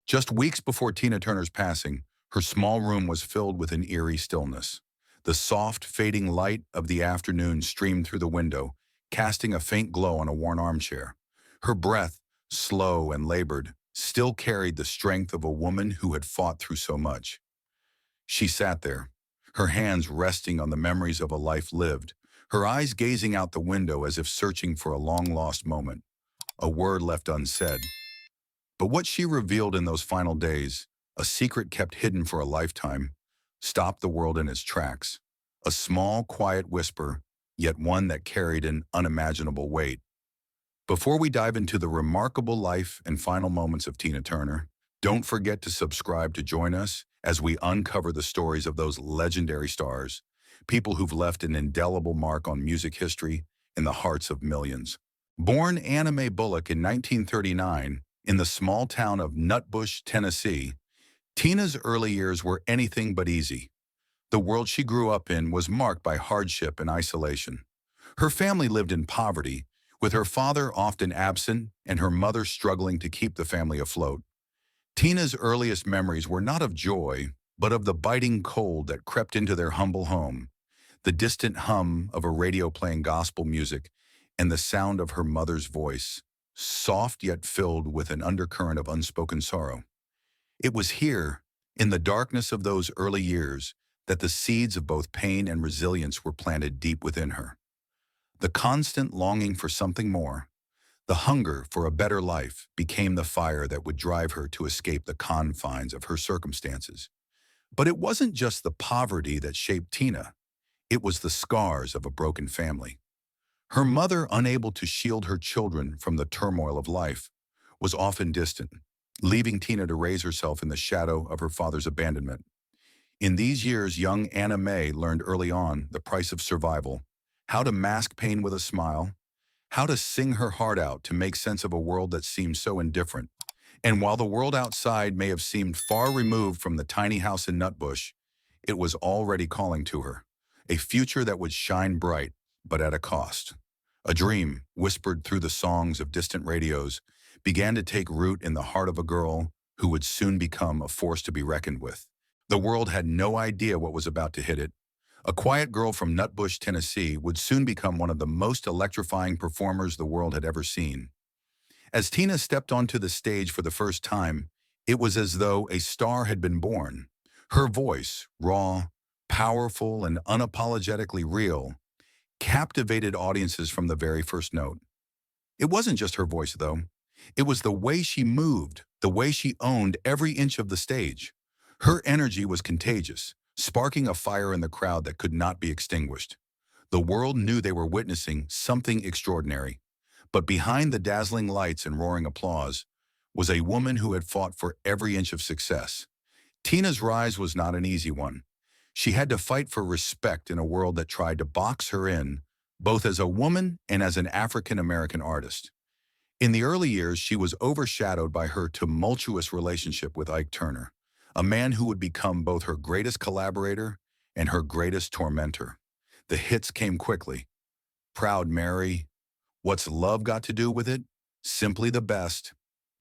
Just weeks before Tina Turner's passing, her small room was filled with an eerie stillness. The soft, fading light of the afternoon streamed through the window, casting a faint glow on a worn armchair. Her breath, slow and labored, still carried the strength of a woman who had fought through so much. She sat there, her hands resting on the memories of a life lived, her eyes gazing out the window as if searching for a long-lost moment, a word left unsaid. But what she revealed in those final days, a secret kept hidden for a lifetime, stopped the world in its tracks. A small, quiet whisper, yet one that carried an unimaginable weight. Before we dive into the remarkable life and final moments of Tina Turner, don't forget to subscribe to join us as we uncover the stories of those legendary stars, people who've left an indelible mark on music history in the hearts of millions. Born Anna Mae Bullock in 1939 in the small town of Nutbush, Tennessee, Tina's early years were anything but easy. The world she grew up in was marked by hardship and isolation. Her family lived in poverty, with her father often absent and her mother struggling to keep the family afloat. Tina's earliest memories were not of joy, but of the biting cold that crept into their humble home, the distant hum of a radio playing gospel music, and the sound of her mother's voice, soft yet filled with an undercurrent of unspoken sorrow. It was here, in the darkness of those early years, that the seeds of both pain and resilience were planted deep within her. The constant longing for something more, the hunger for a better life, became the fire that would drive her to escape the confines of her circumstances. But it wasn't just the poverty that shaped Tina. It was the scars of a broken family. Her mother, unable to shield her children from the turmoil of life, was often distant, leaving Tina to raise herself in the shadow of her father's abandonment. In these years, young Anna Mae learned early on the price of survival, how to mask pain with a smile, how to sing her heart out to make sense of a world that seemed so indifferent. And while the world outside may have seemed far removed from the tiny house in Nutbush, it was already calling to her, a future that would shine bright, but at a cost. A dream, whispered through the songs of distant radios, began to take root in the heart of a girl who would soon become a force to be reckoned with. The world had no idea what was about to hit it. A quiet girl from Nutbush, Tennessee, would soon become one of the most electrifying performers the world had ever seen. As Tina stepped onto the stage for the first time, it was as though a star had been born. Her voice, raw, powerful, and unapologetically real, captivated audiences from the very first note. It wasn't just her voice, though. It was the way she moved, the way she owned every inch of the stage. Her energy was contagious, sparking a fire in the crowd that could not be extinguished. The world knew they were witnessing something extraordinary. But behind the dazzling lights and roaring applause was a woman who had fought for every inch of success. Tina's rise was not an easy one. She had to fight for respect in a world that tried to box her in, both as a woman and as an African-American artist. In the early years, she was overshadowed by her tumultuous relationship with Ike Turner, a man who would become both her greatest collaborator and her greatest tormentor. The hits came quickly. Proud Mary, What's Love Got to Do with It? Simply the Best.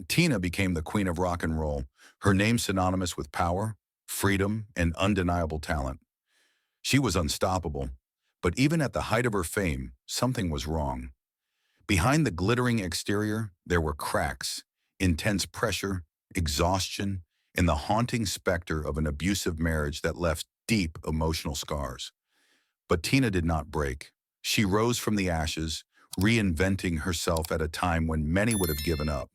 Tina became the queen of rock and roll, her name synonymous with power, freedom, and undeniable talent. She was unstoppable, but even at the height of her fame, something was wrong. Behind the glittering exterior, there were cracks, intense pressure, exhaustion, and the haunting specter of an abusive marriage that left deep emotional scars. But Tina did not break. She rose from the ashes, reinventing herself at a time when many would have given up.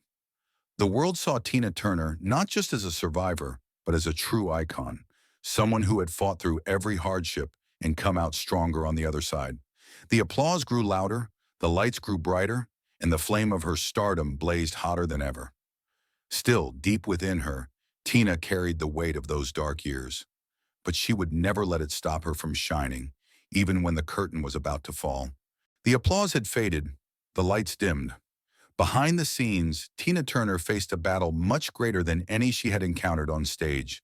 The world saw Tina Turner not just as a survivor, but as a true icon, someone who had fought through every hardship and come out stronger on the other side. The applause grew louder, the lights grew brighter, and the flame of her stardom blazed hotter than ever. Still, deep within her, Tina carried the weight of those dark years. But she would never let it stop her from shining, even when the curtain was about to fall. The applause had faded, the lights dimmed. Behind the scenes, Tina Turner faced a battle much greater than any she had encountered on stage.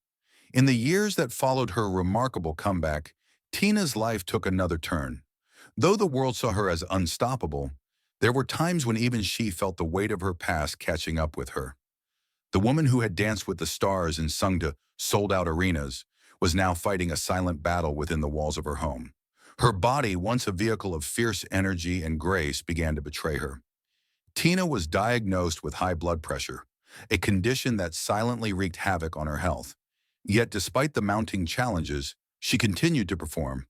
In the years that followed her remarkable comeback, Tina's life took another turn. Though the world saw her as unstoppable, there were times when even she felt the weight of her past catching up with her. The woman who had danced with the stars and sung to sold-out arenas was now fighting a silent battle within the walls of her home. Her body, once a vehicle of fierce energy and grace, began to betray her. Tina was diagnosed with high blood pressure, a condition that silently wreaked havoc on her health. Yet despite the mounting challenges, she continued to perform,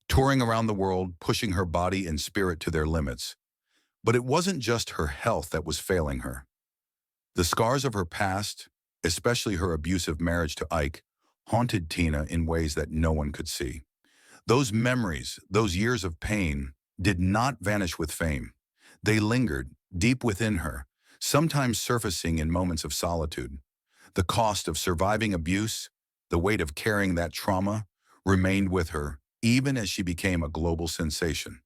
touring around the world, pushing her body and spirit to their limits. But it wasn't just her health that was failing her. The scars of her past, especially her abusive marriage to Ike, haunted Tina in ways that no one could see. Those memories, those years of pain, did not vanish with fame. They lingered deep within her, sometimes surfacing in moments of solitude. The cost of surviving abuse, the weight of carrying that trauma, remained with her, even as she became a global sensation.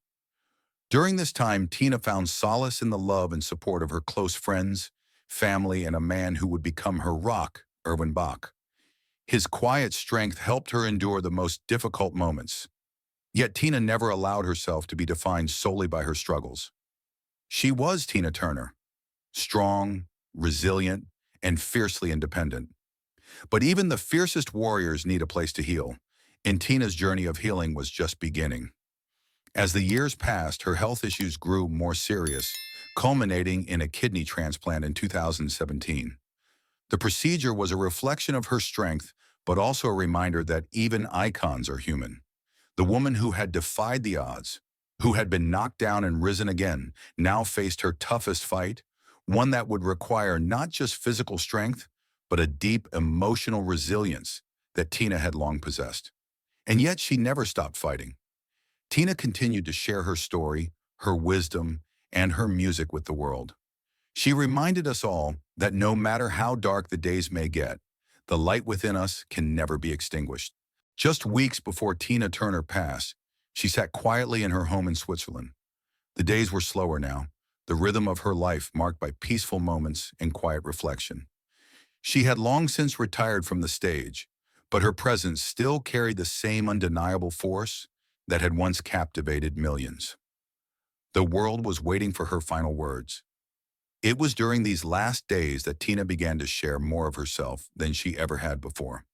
During this time, Tina found solace in the love and support of her close friends, family, and a man who would become her rock, Erwin Bach. His quiet strength helped her endure the most difficult moments. Yet Tina never allowed herself to be defined solely by her struggles. She was Tina Turner, strong, resilient, and fiercely independent. But even the fiercest warriors need a place to heal, and Tina's journey of healing was just beginning. As the years passed, her health issues grew more serious, culminating in a kidney transplant in 2017. The procedure was a reflection of her strength, but also a reminder that even icons are human. The woman who had defied the odds, who had been knocked down and risen again, now faced her toughest fight, one that would require not just physical strength, but a deep emotional resilience that Tina had long possessed. And yet she never stopped fighting. Tina continued to share her story, her wisdom, and her music with the world. She reminded us all that no matter how dark the days may get, the light within us can never be extinguished. Just weeks before Tina Turner passed, she sat quietly in her home in Switzerland. The days were slower now, the rhythm of her life marked by peaceful moments and quiet reflection. She had long since retired from the stage, but her presence still carried the same undeniable force that had once captivated millions. The world was waiting for her final words. It was during these last days that Tina began to share more of herself than she ever had before.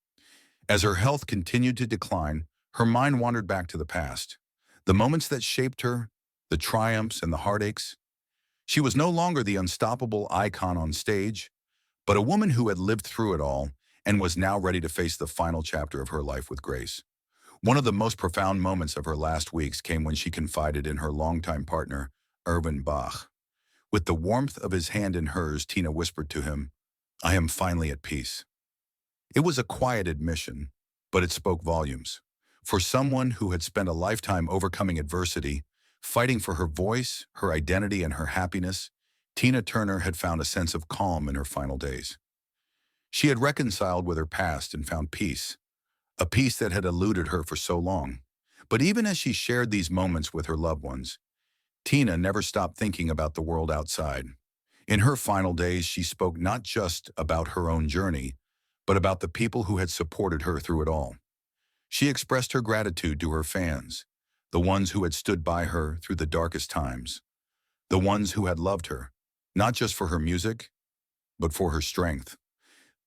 As her health continued to decline, her mind wandered back to the past. The moments that shaped her, the triumphs and the heartaches. She was no longer the unstoppable icon on stage, but a woman who had lived through it all and was now ready to face the final chapter of her life with grace. One of the most profound moments of her last weeks came when she confided in her longtime partner, Erwin Bach. With the warmth of his hand in hers, Tina whispered to him, "I am finally at peace." It was a quiet admission, but it spoke volumes. For someone who had spent a lifetime overcoming adversity, fighting for her voice, her identity, and her happiness, Tina Turner had found a sense of calm in her final days. She had reconciled with her past and found peace, a peace that had eluded her for so long. But even as she shared these moments with her loved ones, Tina never stopped thinking about the world outside. In her final days, she spoke not just about her own journey, but about the people who had supported her through it all. She expressed her gratitude to her fans, the ones who had stood by her through the darkest times, the ones who had loved her, not just for her music, but for her strength.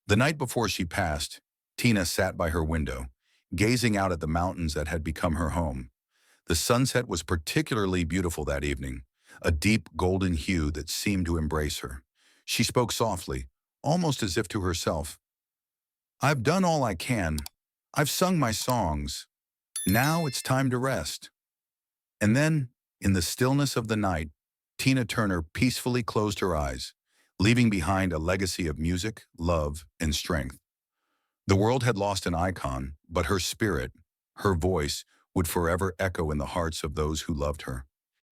The night before she passed, Tina sat by her window, gazing out at the mountains that had become her home. The sunset was particularly beautiful that evening, a deep golden hue that seemed to embrace her. She spoke softly, almost as if to herself. "I've done all I can. I've sung my songs. Now it's time to rest." And then, in the stillness of the night, Tina Turner peacefully closed her eyes, leaving behind a legacy of music, love, and strength. The world had lost an icon, but her spirit, her voice, would forever echo in the hearts of those who loved her.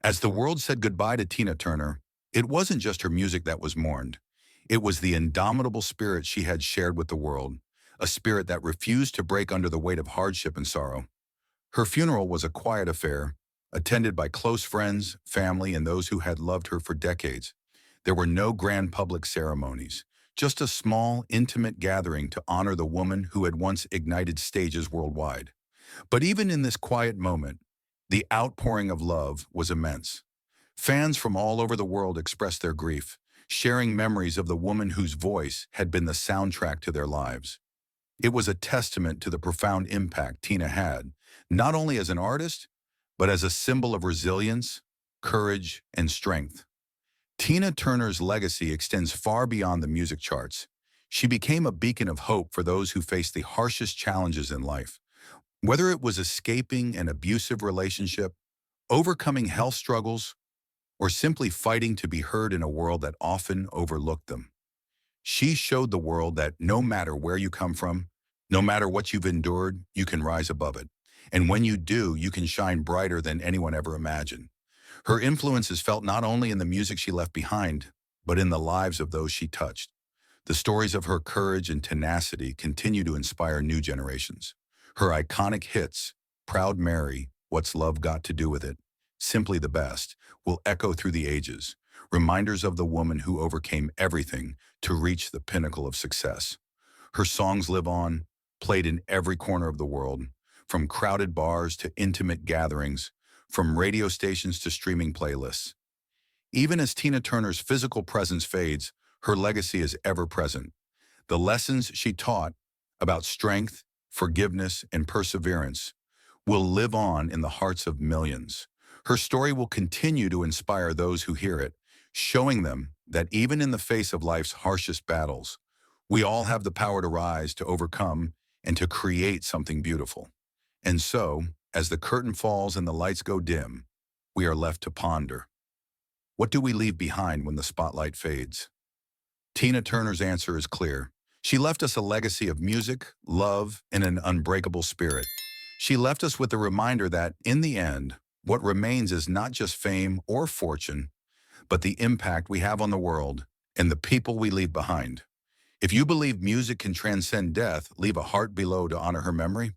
As the world said goodbye to Tina Turner, it wasn't just her music that was mourned. It was the indomitable spirit she had shared with the world, a spirit that refused to break under the weight of hardship and sorrow. Her funeral was a quiet affair, attended by close friends, family, and those who had loved her for decades. There were no grand public ceremonies, just a small, intimate gathering to honor the woman who had once ignited stages worldwide. But even in this quiet moment, the outpouring of love was immense. Fans from all over the world expressed their grief, sharing memories of the woman whose voice had been the soundtrack to their lives. It was a testament to the profound impact Tina had, not only as an artist, but as a symbol of resilience, courage, and strength. Tina Turner's legacy extends far beyond the music charts. She became a beacon of hope for those who faced the harshest challenges in life. Whether it was escaping an abusive relationship, overcoming health struggles, or simply fighting to be heard in a world that often overlooked them. She showed the world that no matter where you come from, no matter what you've endured, you can rise above it. And when you do, you can shine brighter than anyone ever imagined. Her influence is felt not only in the music she left behind, but in the lives of those she touched. The stories of her courage and tenacity continue to inspire new generations. Her iconic hits, Proud Mary, What's Love Got to Do with It, Simply the Best, will echo through the ages, reminders of the woman who overcame everything to reach the pinnacle of success. Her songs live on, played in every corner of the world, from crowded bars to intimate gatherings, from radio stations to streaming playlists. Even as Tina Turner's physical presence fades, her legacy is ever present. The lessons she taught about strength, forgiveness, and perseverance will live on in the hearts of millions. Her story will continue to inspire those who hear it, showing them that even in the face of life's harshest battles, we all have the power to rise, to overcome, and to create something beautiful. And so, as the curtain falls and the lights go dim, we are left to ponder. What do we leave behind when the spotlight fades? Tina Turner's answer is clear. She left us a legacy of music, love, and an unbreakable spirit. She left us with a reminder that, in the end, what remains is not just fame or fortune, but the impact we have on the world and the people we leave behind. If you believe music can transcend death, leave a heart below to honor her memory.